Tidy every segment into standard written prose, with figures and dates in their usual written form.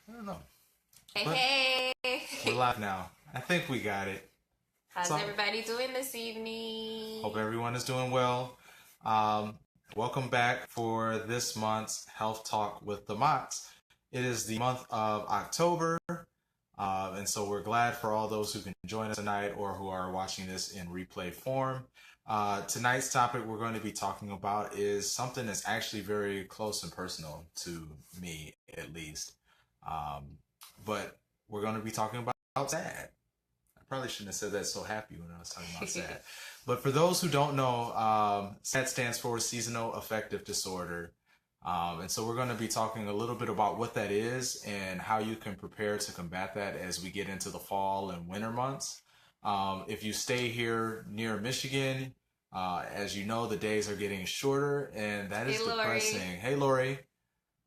I don't know. But Hey, we're hey. live now. I think we got it. How's So, everybody doing this hope evening? everyone is doing well. Um, Welcome back for this month's Health Talk with the Motts. It is the month of October, and so we're glad for all those who can join us tonight or who are watching this in replay form. Tonight's topic we're going to be talking about is something that's actually very close and personal to me, at least. Um, but we're going to be talking about sad. I probably shouldn't have said that so happy when I was talking about SAD. But for those who don't know, SAD stands for Seasonal Affective Disorder. And so we're going to be talking a little bit about what that is and how you can prepare to combat that as we get into the fall and winter months. If you stay here near Michigan, as you know, the days are getting shorter, and that Hey, is depressing. Lori. Hey, Lori.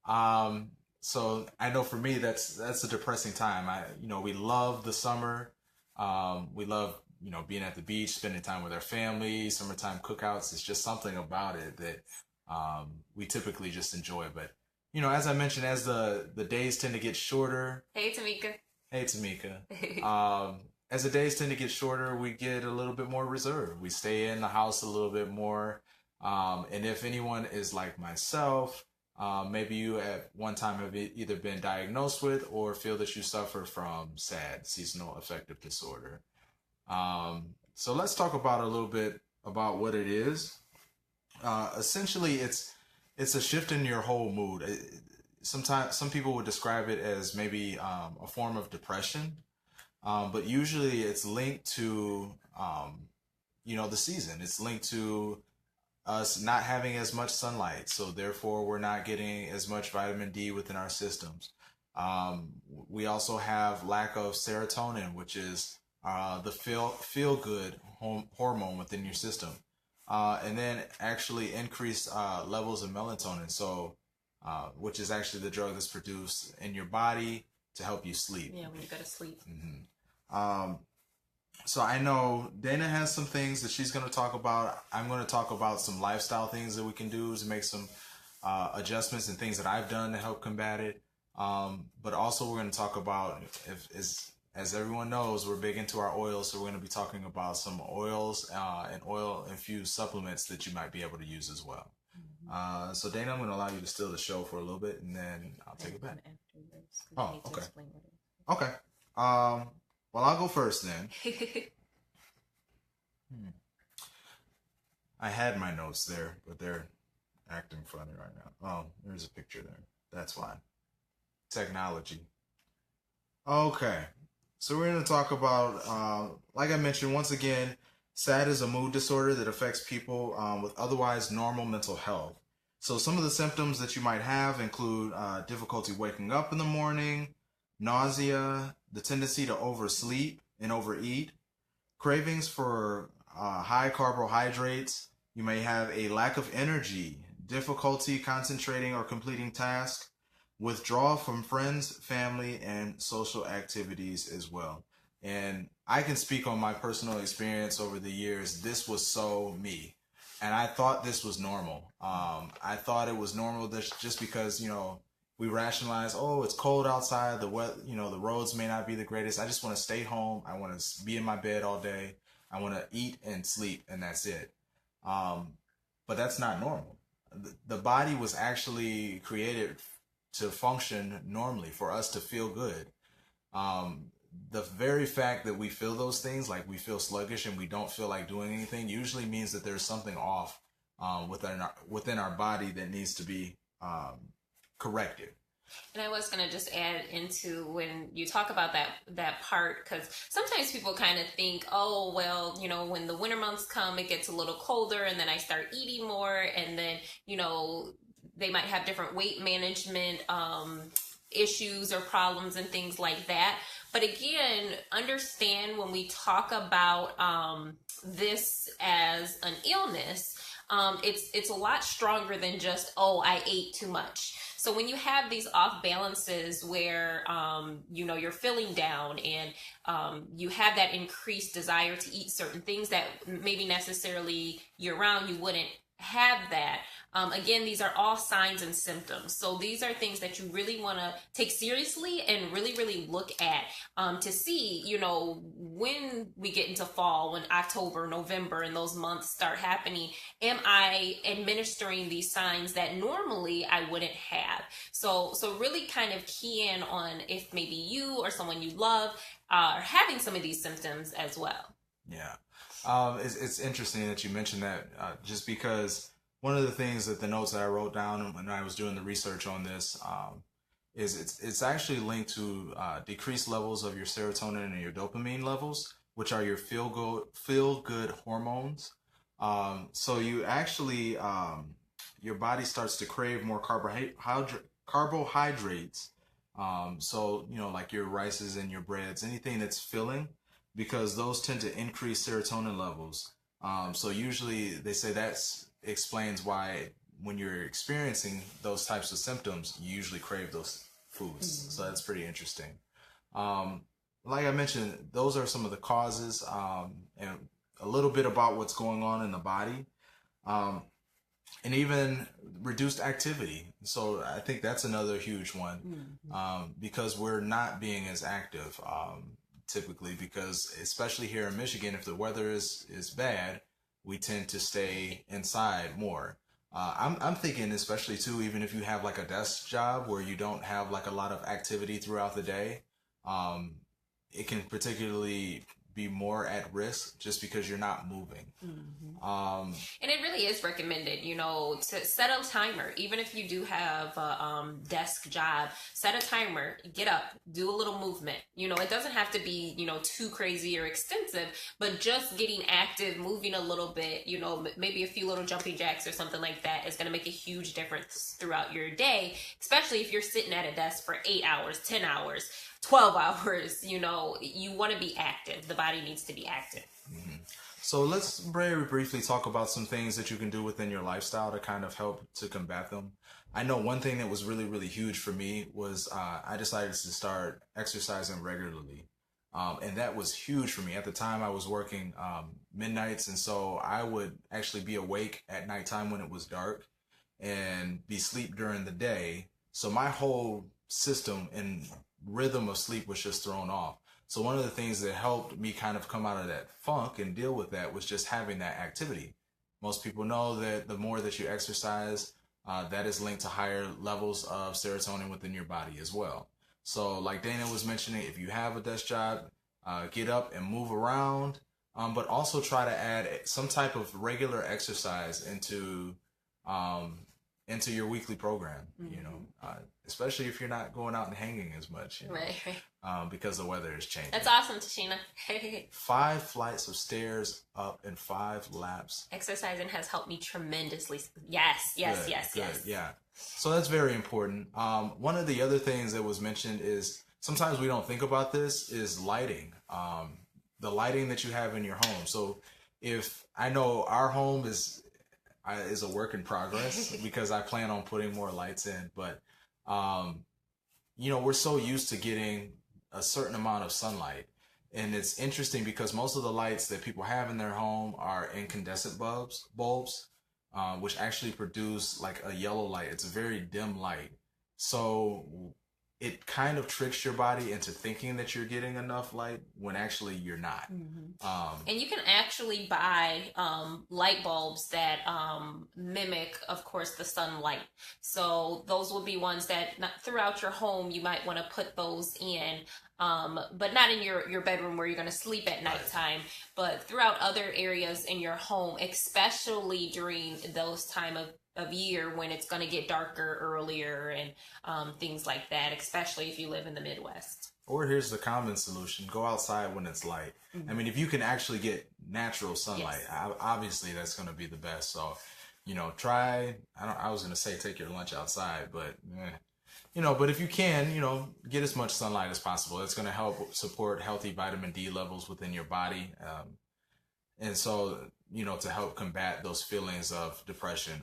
Um, so I know for me that's a depressing time. We love the summer. We love being at the beach, spending time with our family. Summertime cookouts. It's just something about it that we typically just enjoy. But as I mentioned, as the days tend to get shorter. Hey, Tamika. Hey, Tamika. As the days tend to get shorter, we get a little bit more reserved. We stay in the house a little bit more. And if anyone is like myself, maybe you at one time have either been diagnosed with or feel that you suffer from SAD, seasonal affective disorder. So let's talk about a little bit about what it is. Essentially, it's a shift in your whole mood. Sometimes some people would describe it as maybe a form of depression, but usually it's linked to the season. It's linked to us not having as much sunlight, so therefore we're not getting as much vitamin D within our systems. We also have lack of serotonin, which is the feel good hormone within your system, and then actually increased levels of melatonin. So, which is actually the drug that's produced in your body to help you sleep. Yeah, when you go to sleep. Um, so I know Dana has some things that she's going to talk about. I'm going to talk about some lifestyle things that we can do to make some adjustments and things that I've done to help combat it. But also we're going to talk about, as everyone knows, we're big into our oils. So we're going to be talking about some oils and oil infused supplements that you might be able to use as well. So Dana, I'm going to allow you to steal the show for a little bit, and then I'll take it back. Oh, okay. Okay. Well, I'll go first then. Hmm. I had my notes there, but they're acting funny right now. Oh, there's a picture there. That's why. Technology. Okay. So we're going to talk about, like I mentioned, once again, SAD is a mood disorder that affects people with otherwise normal mental health. So some of the symptoms that you might have include difficulty waking up in the morning, nausea, the tendency to oversleep and overeat, cravings for high carbohydrates. You may have a lack of energy, difficulty concentrating or completing tasks, withdrawal from friends, family, and social activities as well. And I can speak on my personal experience over the years. This was so me. And I thought this was normal. I thought it was normal just because, we rationalize, oh, it's cold outside. The roads may not be the greatest. I just want to stay home. I want to be in my bed all day. I want to eat and sleep, and that's it. Um, but that's not normal. The body was actually created to function normally for us to feel good. Um, the very fact that we feel those things, like we feel sluggish and we don't feel like doing anything, usually means that there's something off within our body that needs to be corrected. And I was gonna just add into when you talk about that part, because sometimes people kind of think, oh well, when the winter months come, it gets a little colder, and then I start eating more, and then they might have different weight management issues or problems and things like that. But again, understand when we talk about this as an illness, it's a lot stronger than just, oh, I ate too much. So when you have these off balances where you're feeling down, and you have that increased desire to eat certain things that maybe necessarily year round you wouldn't have that, again, these are all signs and symptoms. So these are things that you really want to take seriously and really, really look at, to see, when we get into fall, when October, November, and those months start happening, am I administering these signs that normally I wouldn't have? So really kind of key in on if maybe you or someone you love are having some of these symptoms as well. Yeah. It's interesting that you mentioned that, just because one of the things that the notes that I wrote down when I was doing the research on this, is it's actually linked to decreased levels of your serotonin and your dopamine levels, which are your feel good hormones. So you actually, your body starts to crave more carbohydrates. So like your rices and your breads, anything that's filling, because those tend to increase serotonin levels. So usually they say that explains why when you're experiencing those types of symptoms, you usually crave those foods. So that's pretty interesting. Um, like I mentioned, those are some of the causes, and a little bit about what's going on in the body. Um, and even reduced activity. So I think that's another huge one, because we're not being as active, typically, because especially here in Michigan, if the weather is bad, we tend to stay inside more. I'm thinking, especially too, even if you have like a desk job where you don't have like a lot of activity throughout the day, um, it can particularly be more at risk just because you're not moving. And it really is recommended, to set a timer. Even if you do have a desk job, set a timer, get up, do a little movement. It doesn't have to be, too crazy or extensive, but just getting active, moving a little bit, maybe a few little jumping jacks or something like that is going to make a huge difference throughout your day, especially if you're sitting at a desk for 8 hours, 10 hours, 12 hours. You want to be active. The body needs to be active. So let's very briefly talk about some things that you can do within your lifestyle to kind of help to combat them. I know one thing that was really, really huge for me was, I decided to start exercising regularly. And that was huge for me. At the time, I was working midnights, and so I would actually be awake at nighttime when it was dark and be asleep during the day. So my whole system and rhythm of sleep was just thrown off. So one of the things that helped me kind of come out of that funk and deal with that was just having that activity. Most people know that the more that you exercise, that is linked to higher levels of serotonin within your body as well. So like Dana was mentioning, if you have a desk job, get up and move around, but also try to add some type of regular exercise um, into your weekly program, especially if you're not going out and hanging as much, Right. because the weather is changing. That's awesome, Tashina. 5 flights of stairs up and 5 laps. Exercising has helped me tremendously. Yes. Good. Yeah. So that's very important. One of the other things that was mentioned is sometimes we don't think about this is lighting. The lighting that you have in your home. So if I know our home is a work in progress because I plan on putting more lights in, but we're so used to getting a certain amount of sunlight, and it's interesting because most of the lights that people have in their home are incandescent bulbs, which actually produce like a yellow light. It's a very dim light, so it kind of tricks your body into thinking that you're getting enough light when actually you're not. And you can actually buy light bulbs that mimic, of course, the sunlight. So those will be ones that throughout your home you might want to put those in, but not in your bedroom where you're going to sleep at nighttime, but throughout other areas in your home, especially during those time of year when it's going to get darker earlier and things like that, especially if you live in the Midwest. Or here's the common solution: go outside when it's light. I mean, if you can actually get natural sunlight, obviously that's going to be the best. So, try. I was going to say take your lunch outside, but but if you can, get as much sunlight as possible. It's going to help support healthy vitamin D levels within your body, and so to help combat those feelings of depression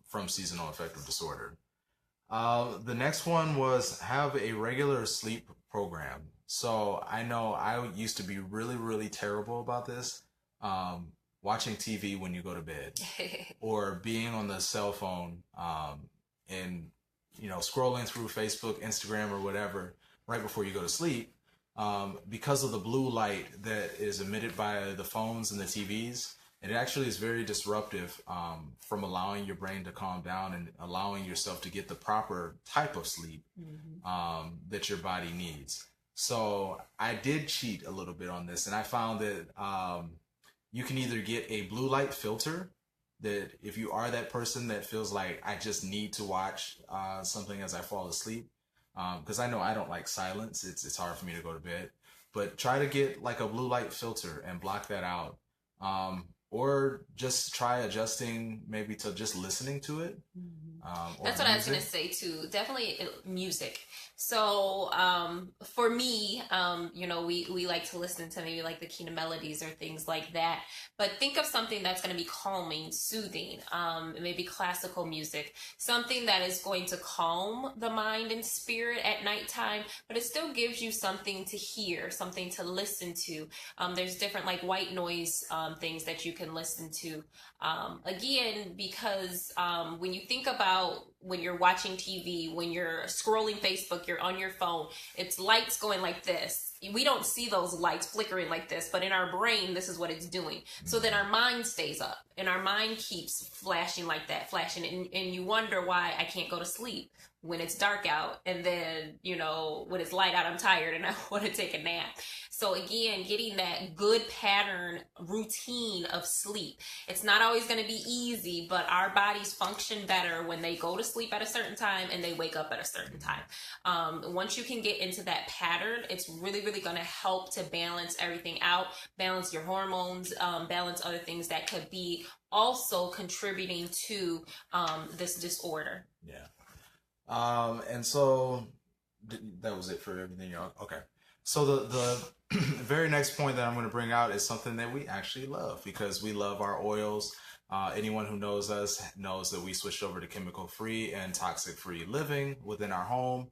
from seasonal affective disorder. The next one was have a regular sleep program. So I know I used to be really, really terrible about this. watching TV when you go to bed, or being on the cell phone, and scrolling through Facebook, Instagram, or whatever right before you go to sleep, because of the blue light that is emitted by the phones and the TVs. And it actually is very disruptive, from allowing your brain to calm down and allowing yourself to get the proper type of sleep that your body needs. So I did cheat a little bit on this, and I found that you can either get a blue light filter, that if you are that person that feels like I just need to watch something as I fall asleep, because I know I don't like silence. It's hard for me to go to bed. But try to get like a blue light filter and block that out. Or just try adjusting maybe to just listening to it. That's what I was going to say too. Definitely music. So for me, we like to listen to maybe like the Kina melodies or things like that. But think of something that's going to be calming, soothing, maybe classical music, something that is going to calm the mind and spirit at nighttime, but it still gives you something to hear, something to listen to. There's different like white noise things that you can listen to. Again, because when you think about when you're watching TV, when you're scrolling Facebook, you're on your phone, it's lights going like this. We don't see those lights flickering like this, but in our brain, this is what it's doing. So then our mind stays up and our mind keeps flashing like that, flashing. And you wonder why I can't go to sleep when it's dark out. And then, when it's light out, I'm tired and I want to take a nap. So again, getting that good pattern routine of sleep. It's not always going to be easy, but our bodies function better when they go to sleep at a certain time and they wake up at a certain time. Once you can get into that pattern, it's really, really going to help to balance everything out, balance your hormones, balance other things that could be also contributing to this disorder. Yeah. And so that was it for everything, y'all. Okay. So the very next point that I'm going to bring out is something that we actually love, because we love our oils. Anyone who knows us knows that we switched over to chemical-free and toxic-free living within our home.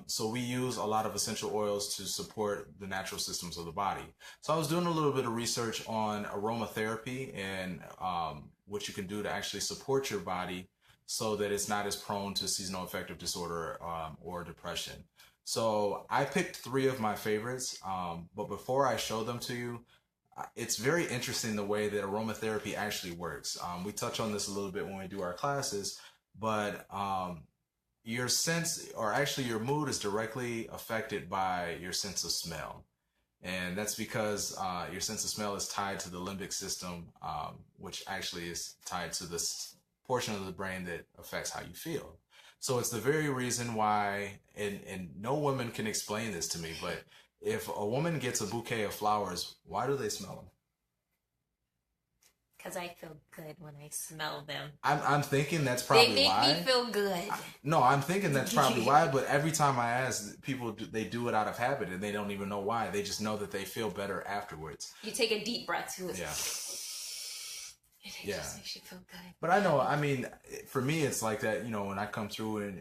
So we use a lot of essential oils to support the natural systems of the body. So I was doing a little bit of research on aromatherapy and what you can do to actually support your body so that it's not as prone to seasonal affective disorder or depression. So I picked 3 of my favorites, but before I show them to you, it's very interesting the way that aromatherapy actually works. We touch on this a little bit when we do our classes, but your sense, or actually your mood, is directly affected by your sense of smell. And that's because your sense of smell is tied to the limbic system, which actually is tied to this portion of the brain that affects how you feel. So it's the very reason why, and no woman can explain this to me, but if a woman gets a bouquet of flowers, why do they smell them? Because I feel good when I smell them. I'm thinking that's probably why. They make me feel good. I'm thinking that's probably why, but every time I ask people, they do it out of habit and they don't even know why. They just know that they feel better afterwards. You take a deep breath too. Yeah. It just makes you feel good. But I know, for me, it's like that, when I come through and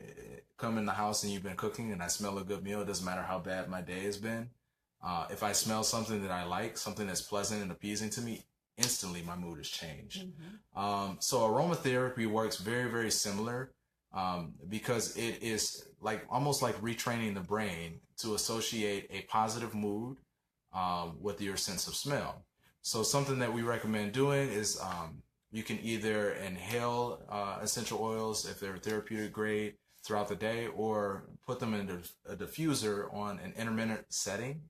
come in the house and you've been cooking and I smell a good meal, it doesn't matter how bad my day has been. If I smell something that I like, something that's pleasant and appeasing to me, instantly my mood has changed. So aromatherapy works very, very similar, because it is almost like retraining the brain to associate a positive mood with your sense of smell. So something that we recommend doing is you can either inhale essential oils if they're therapeutic grade throughout the day, or put them in a diffuser on an intermittent setting.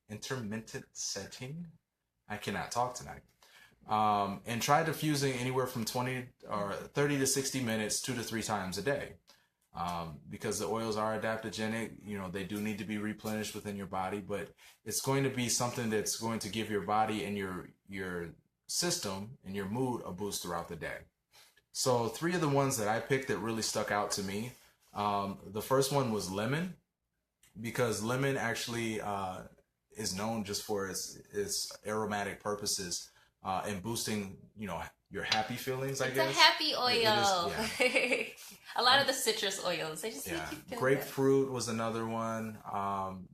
I cannot talk tonight. And try diffusing anywhere from 20 or 30 to 60 minutes, 2 to 3 times a day. Because the oils are adaptogenic, they do need to be replenished within your body, but it's going to be something that's going to give your body and your system and your mood a boost throughout the day. So 3 of the ones that I picked that really stuck out to me, the first one was lemon, because lemon actually is known just for its aromatic purposes and boosting, your happy feelings, I guess. It's a happy oil. Yeah. A lot of the citrus oils, they just make you feel Grapefruit was another one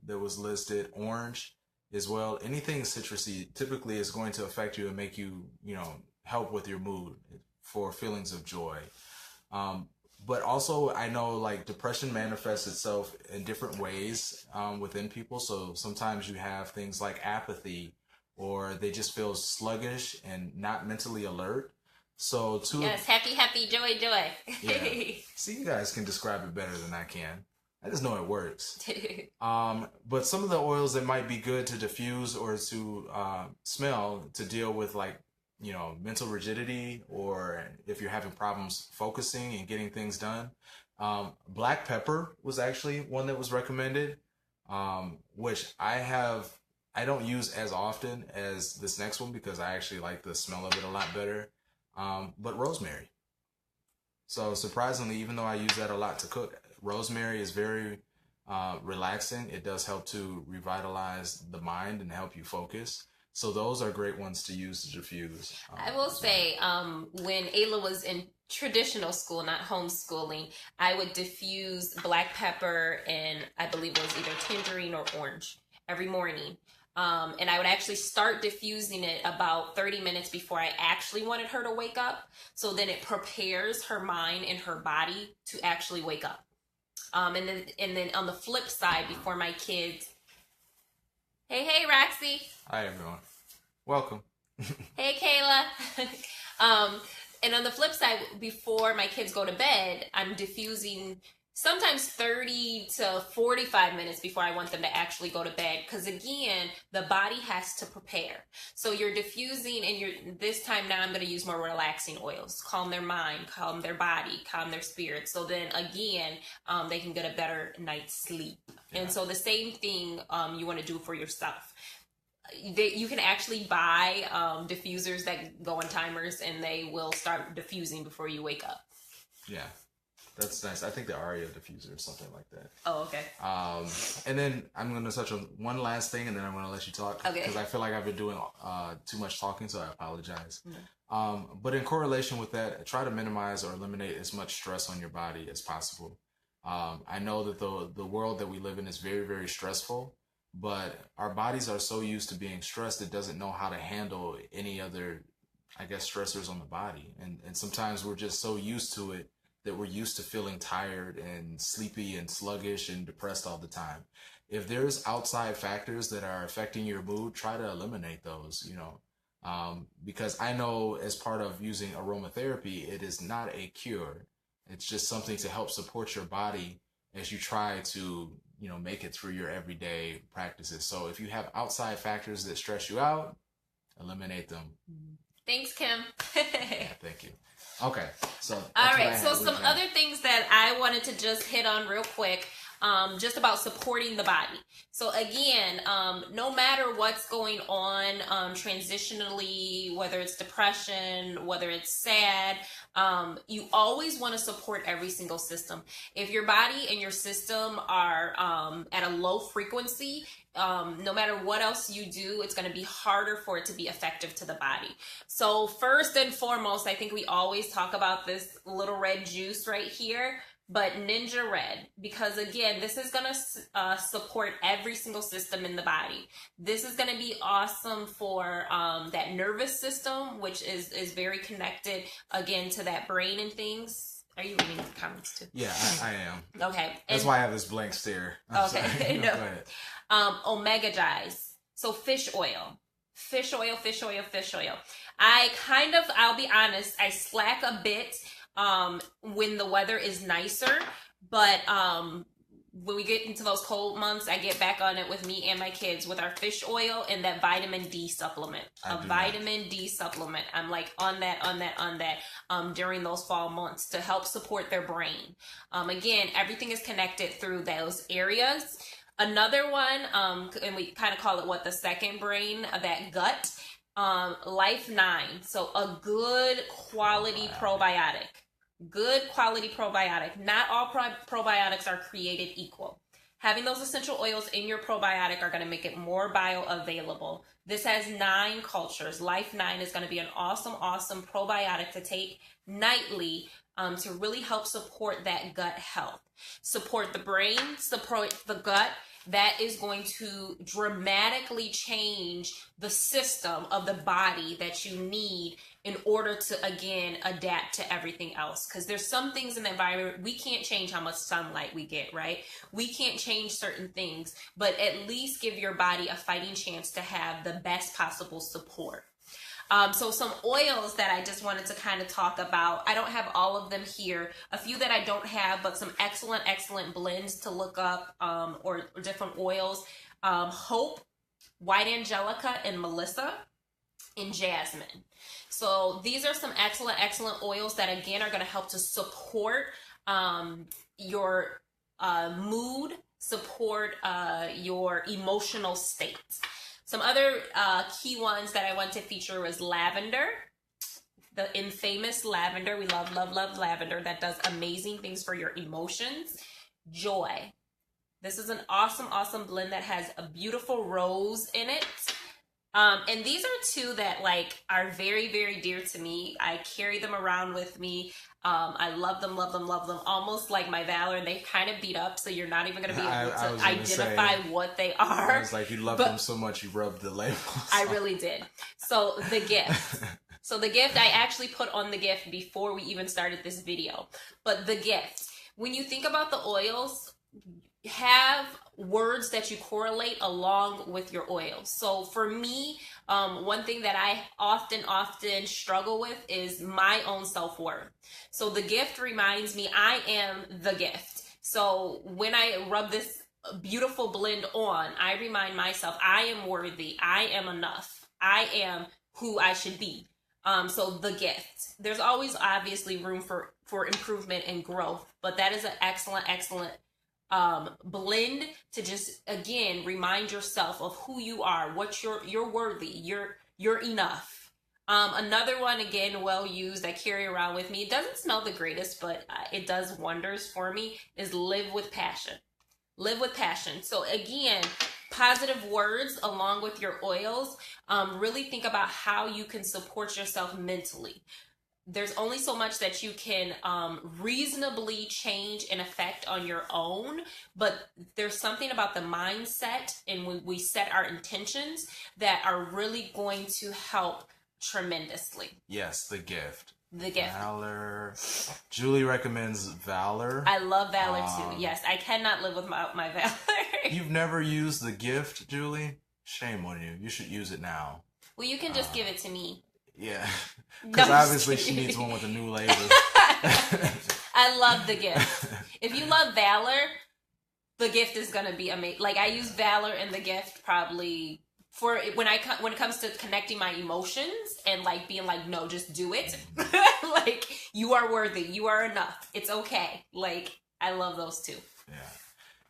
that was listed. Orange as well. Anything citrusy typically is going to affect you and make you, help with your mood for feelings of joy. But also, I know like depression manifests itself in different ways within people. So sometimes you have things like apathy, or they just feel sluggish and not mentally alert. So Yes, happy, happy, joy, joy. yeah, see, you guys can describe it better than I can. I just know it works. But some of the oils that might be good to diffuse or to smell to deal with like, mental rigidity, or if you're having problems focusing and getting things done. Black pepper was actually one that was recommended, which I don't use as often as this next one because I actually like the smell of it a lot better. But rosemary. So surprisingly, even though I use that a lot to cook, rosemary is very relaxing. It does help to revitalize the mind and help you focus. So those are great ones to use to diffuse. I will say, when Ayla was in traditional school, not homeschooling, I would diffuse black pepper and I believe it was either tangerine or orange every morning. And I would actually start diffusing it about 30 minutes before I actually wanted her to wake up. So then it prepares her mind and her body to actually wake up. And then on the flip side, before my kids, hey, Roxy. Hi, everyone. Welcome. Hey, Kayla. And on the flip side, before my kids go to bed, I'm diffusing sometimes 30 to 45 minutes before I want them to actually go to bed. Because again, the body has to prepare. So you're diffusing, and this time now I'm going to use more relaxing oils. Calm their mind, calm their body, calm their spirit. So then again, they can get a better night's sleep. Yeah. And so the same thing you want to do for yourself. You can actually buy diffusers that go on timers, and they will start diffusing before you wake up. Yeah. That's nice. I think the Aria diffuser or something like that. Oh, okay. And then I'm going to touch on one last thing, and then I'm going to let you talk. Okay. Because I feel like I've been doing too much talking, so I apologize. Mm-hmm. But in correlation with that, try to minimize or eliminate as much stress on your body as possible. I know that the world that we live in is very, very stressful, but our bodies are so used to being stressed, it doesn't know how to handle any other, I guess, stressors on the body. And sometimes we're just so used to it that we're used to feeling tired and sleepy and sluggish and depressed all the time. If there's outside factors that are affecting your mood, try to eliminate those, because I know as part of using aromatherapy, it is not a cure. It's just something to help support your body as you try to, make it through your everyday practices. So if you have outside factors that stress you out, eliminate them. Thanks, Kim. Yeah, thank you. Okay, so all right. So some other things that I wanted to just hit on real quick, just about supporting the body. So again, no matter what's going on transitionally, whether it's depression, whether it's sad, you always want to support every single system. If your body and your system are at a low frequency, no matter what else you do, it's going to be harder for it to be effective to the body. So first and foremost, I think we always talk about this little red juice right here, but Ninja Red, because again, this is going to support every single system in the body. This is going to be awesome for that nervous system, which is very connected again to that brain and things. Are you reading the comments too? Yeah, I am. Okay. That's why I have this blank stare. I'm okay. Sorry. No. Go ahead. Omega Gize. So fish oil. Fish oil. I'll be honest, I slack a bit when the weather is nicer, but when we get into those cold months, I get back on it with me and my kids with our fish oil and that vitamin D supplement. Vitamin D supplement. I'm like on that during those fall months to help support their brain. Again, everything is connected through those areas. Another one, and we kind of call it the second brain, that gut, Life 9. So a good quality probiotic. Good quality probiotic. Not all probiotics are created equal. Having those essential oils in your probiotic are going to make it more bioavailable. This has 9 cultures. Life 9 is going to be an awesome probiotic to take nightly to really help support that gut health. Support the brain, support the gut. That is going to dramatically change the system of the body that you need in order to, again, adapt to everything else. Because there's some things in the environment we can't change, how much sunlight we get, right? We can't change certain things, but at least give your body a fighting chance to have the best possible support. So some oils that I just wanted to kind of talk about. I don't have all of them here. A few that I don't have, but some excellent, excellent blends to look up, or different oils. Hope, White Angelica, and Melissa, and Jasmine. So these are some excellent, excellent oils that, again, are going to help to support your mood, support your emotional state. Some other key ones that I want to feature was lavender, the infamous lavender. We love, love, love lavender. That does amazing things for your emotions. Joy. This is an awesome, awesome blend that has a beautiful rose in it. And these are two that like are very, very dear to me. I carry them around with me. I love them, love them, love them. Almost like my Valor, and they kind of beat up, so you're not even going to be able to identify what they are. I was like, you love them so much, you rubbed the labels. I really did. So the gift. So the gift, I actually put on the gift before we even started this video. But the gift, when you think about the oils, have words that you correlate along with your oils. So for me, one thing that I often struggle with is my own self-worth. So the gift reminds me I am the gift. So when I rub this beautiful blend on, I remind myself I am worthy, I am enough, I am who I should be. So the gift. There's always obviously room for improvement and growth, but that is an excellent, excellent blend to just, again, remind yourself of who you are, what you're worthy, you're enough. Another one, again, well used, I carry around with me. It doesn't smell the greatest, but it does wonders for me, is Live with Passion. Live with Passion. So again, positive words along with your oils. Really think about how you can support yourself mentally. There's only so much that you can reasonably change and affect on your own, but there's something about the mindset and when we set our intentions that are really going to help tremendously. Yes, the gift. The gift. Valor. Julie recommends Valor. I love Valor too. Yes, I cannot live without my Valor. You've never used the gift, Julie? Shame on you. You should use it now. Well, you can just give it to me. Yeah, because obviously she needs one with a new label. I love the gift. If you love Valor, the gift is gonna be amazing. Like I use Valor and the gift probably for when it comes to connecting my emotions and like being like, no, just do it. Like you are worthy, you are enough. It's okay. Like I love those two. Yeah,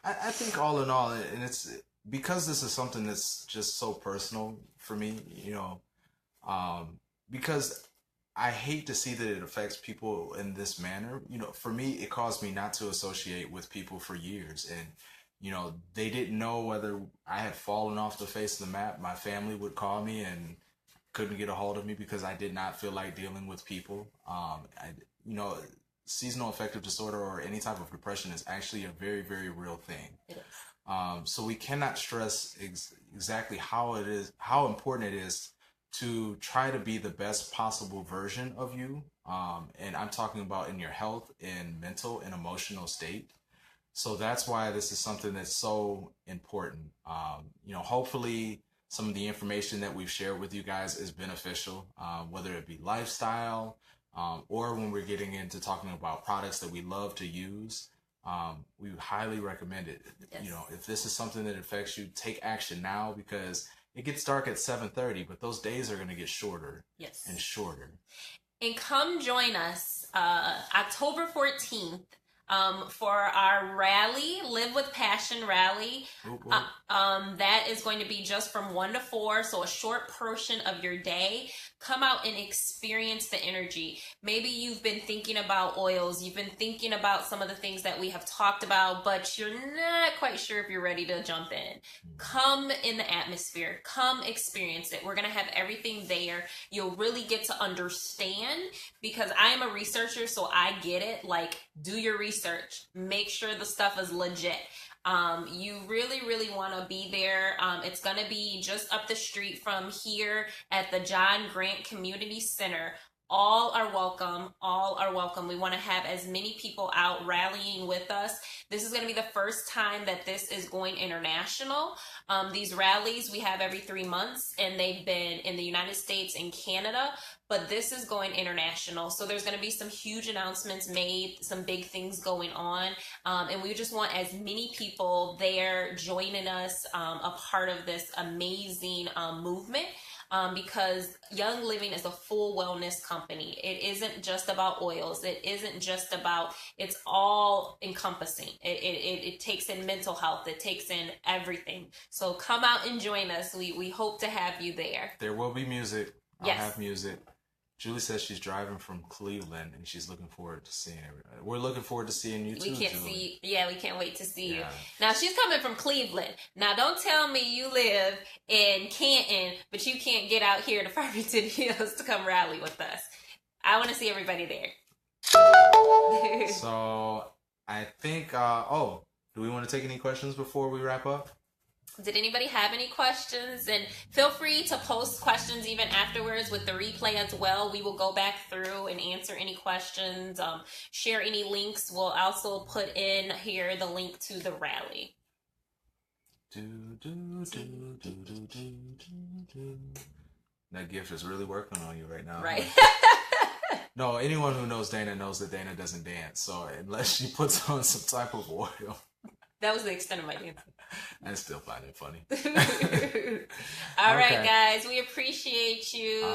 I think all in all, and it's because this is something that's just so personal for me. You know. Because I hate to see that it affects people in this manner. You know, for me, it caused me not to associate with people for years. And, you know, they didn't know whether I had fallen off the face of the map. My family would call me and couldn't get a hold of me because I did not feel like dealing with people. You know, seasonal affective disorder or any type of depression is actually a very, very real thing. It is. So we cannot stress exactly how important it is to try to be the best possible version of you. And I'm talking about in your health and mental and emotional state. So that's why this is something that's so important. You know, hopefully some of the information that we've shared with you guys is beneficial, whether it be lifestyle, or when we're getting into talking about products that we love to use. We highly recommend it. Yes. You know, if this is something that affects you, take action now because it gets dark at 7:30, but those days are going to get shorter. Yes. And shorter. And come join us October 14th for our rally, Live with Passion rally. That is going to be just from 1 to 4, so a short portion of your day. Come out and experience the energy. Maybe you've been thinking about oils, you've been thinking about some of the things that we have talked about, but you're not quite sure if you're ready to jump in. Come in the atmosphere, come experience it. We're gonna have everything there. You'll really get to understand, because I am a researcher, so I get it. Like, do your research, make sure the stuff is legit. You really, really want to be there. It's going to be just up the street from here at the John Grant Community Center. All are welcome. All are welcome. We want to have as many people out rallying with us. This is going to be the first time that this is going international. These rallies we have every 3 months, and they've been in the United States and Canada, but this is going international. So there's going to be some huge announcements made, some big things going on. And we just want as many people there joining us, a part of this amazing movement. Because Young Living is a full wellness company. It isn't just about oils. It isn't just about, it's all encompassing. It takes in mental health. It takes in everything. So come out and join us. We hope to have you there. There will be music. I'll Yes. have music. Julie says she's driving from Cleveland and she's looking forward to seeing everybody. We're looking forward to seeing you too, We can't Julie. we can't wait to see you. Yeah. Now she's coming from Cleveland. Now don't tell me you live in Canton, but you can't get out here to Farmington Hills to come rally with us. I want to see everybody there. So I think, do we want to take any questions before we wrap up? Did anybody have any questions? And feel free to post questions even afterwards with the replay as well. We will go back through and answer any questions, share any links. We'll also put in here the link to the rally. That gift is really working on you right now. Right. No, anyone who knows Dana knows that Dana doesn't dance. So unless she puts on some type of oil. That was the extent of my dancing. I still find it funny. All right, guys. We appreciate you.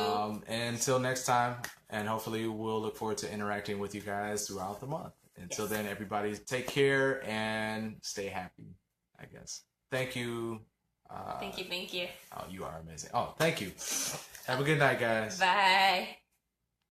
And until next time, and hopefully we'll look forward to interacting with you guys throughout the month. Until then, everybody take care and stay happy, I guess. Thank you. Thank you. Oh, you are amazing. Oh, thank you. Have a good night, guys. Bye.